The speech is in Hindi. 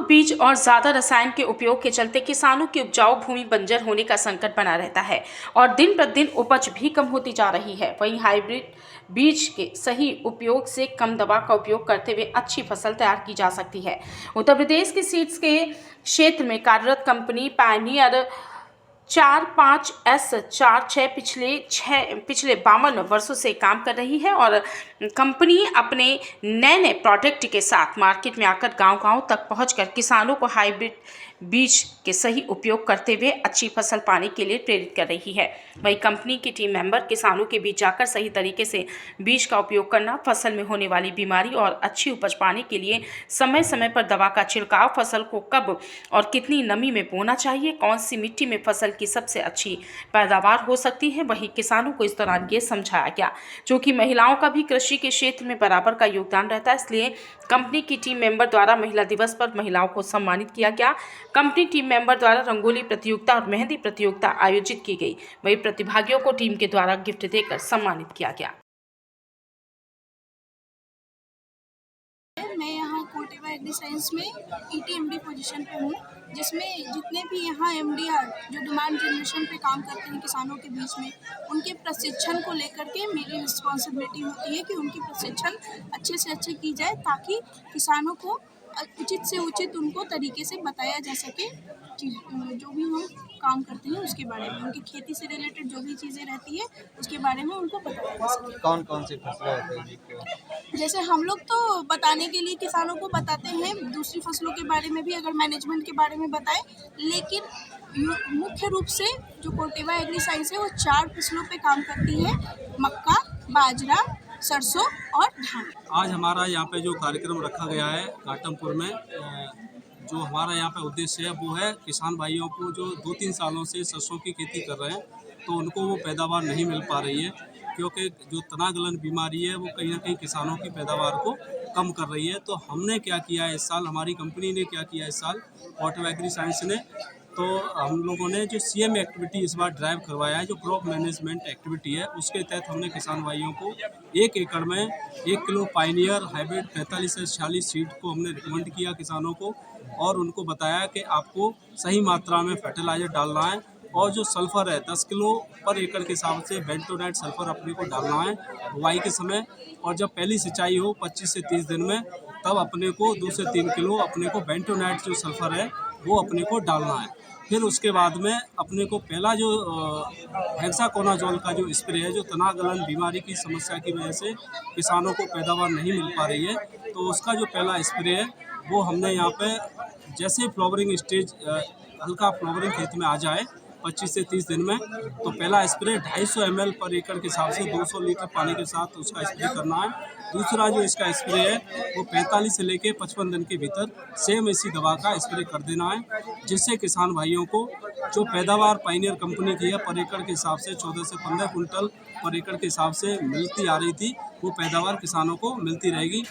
बीज और ज़्यादा रसायन के उपयोग के चलते किसानों की उपजाऊ भूमि बंजर होने का संकट बना रहता है और दिन प्रतिदिन उपज भी कम होती जा रही है। वहीं हाइब्रिड बीज के सही उपयोग से कम दवा का उपयोग करते हुए अच्छी फसल तैयार की जा सकती है। उत्तर प्रदेश के सीड्स के क्षेत्र में कार्यरत कंपनी पायनियर 45S46 पिछले 52 वर्षों से काम कर रही है और कंपनी अपने नए नए प्रोडक्ट के साथ मार्केट में आकर गांव-गांव तक पहुंचकर किसानों को हाइब्रिड बीज के सही उपयोग करते हुए अच्छी फसल पाने के लिए प्रेरित कर रही है। वहीं कंपनी की टीम मेंबर किसानों के बीच जाकर सही तरीके से बीज का उपयोग करना, फसल में होने वाली बीमारी और अच्छी उपज पाने के लिए समय समय पर दवा का छिड़काव, फसल को कब और कितनी नमी में बोना चाहिए, कौन सी मिट्टी में फसल की सबसे अच्छी पैदावार हो सकती है, वहीं किसानों को इस दौरान ये समझाया गया। जो कि महिलाओं का भी कृषि के क्षेत्र में बराबर का योगदान रहता है, इसलिए कंपनी की टीम मेंबर द्वारा महिला दिवस पर महिलाओं को सम्मानित किया गया। कंपनी टीम मेंबर द्वारा रंगोली प्रतियोगिता और मेहंदी प्रतियोगिता आयोजित की गई। वहीं प्रतिभागियों को टीम के द्वारा गिफ्ट देकर सम्मानित किया गया। मैं यहाँ कोटेवा एग्री साइंस में ETMD पोजीशन पे हूँ, जिसमें जितने भी यहाँ MDR जो डिमांड जनरेशन पे काम करते हैं किसानों के बीच में, उनके प्रशिक्षण को लेकर के मेरी रिस्पॉन्सिबिलिटी होती है कि उनकी प्रशिक्षण अच्छे से अच्छे की जाए ताकि किसानों को उचित से उचित उनको तरीके से बताया जा सके जो भी हम काम करते हैं उसके बारे में, उनकी खेती से रिलेटेड जो भी चीज़ें रहती है उसके बारे में उनको बताया जा सके। कौन कौन सी फसलें होती हैं? जैसे हम लोग तो बताने के लिए किसानों को बताते हैं, दूसरी फसलों के बारे में भी अगर मैनेजमेंट के बारे में बताएं, लेकिन मुख्य रूप से जो कोटेवा एग्री साइंस है वो 4 फसलों पे काम करती है: मक्का, बाजरा, सरसों और धान। आज हमारा यहाँ पे जो कार्यक्रम रखा गया है घाटमपुर में, जो हमारा यहाँ पे उद्देश्य है वो है किसान भाइयों को जो 2-3 सालों से सरसों की खेती कर रहे हैं तो उनको वो पैदावार नहीं मिल पा रही है, क्योंकि जो तना गलन बीमारी है वो कहीं ना कहीं किसानों की पैदावार को कम कर रही है। तो हमने क्या किया है इस साल, हमारी कंपनी ने क्या किया इस साल, कोटेवा एग्री साइंस ने, तो हम लोगों ने जो CM एक्टिविटी इस बार ड्राइव करवाया है, जो क्रॉप मैनेजमेंट एक्टिविटी है, उसके तहत हमने किसान भाइयों को 1 एकड़ में 1 किलो पायनियर हाइब्रिड 45 से 46 सीड को हमने रिकमेंड किया किसानों को और उनको बताया कि आपको सही मात्रा में फर्टिलाइजर डालना है और जो सल्फ़र है 10 किलो पर एकड़ के हिसाब से बेंटोनाइट सल्फ़र अपने को डालना है बुआई के समय, और जब पहली सिंचाई हो 25 से 30 दिन में तब अपने को 2 से 3 किलो अपने को बेंटोनाइट जो सल्फ़र है वो अपने को डालना है। फिर उसके बाद में अपने को पहला जो हेक्साकोनाजोल का जो स्प्रे है, जो तना गलन बीमारी की समस्या की वजह से किसानों को पैदावार नहीं मिल पा रही है, तो उसका जो पहला स्प्रे है वो हमने यहाँ पे जैसे फ्लावरिंग स्टेज हल्का फ्लावरिंग खेत में आ जाए 25 से 30 दिन में, तो पहला स्प्रे 250 ml पर एकड़ के हिसाब से 200 लीटर पानी के साथ उसका स्प्रे करना है। दूसरा जो इसका स्प्रे है वो 45 से लेके 55 दिन के भीतर सेम इसी दवा का स्प्रे कर देना है, जिससे किसान भाइयों को जो पैदावार पायनियर कंपनी की है पर एकड़ के हिसाब से 14 से 15 कुंटल पर एकड़ के हिसाब से मिलती आ रही थी, वो पैदावार किसानों को मिलती रहेगी।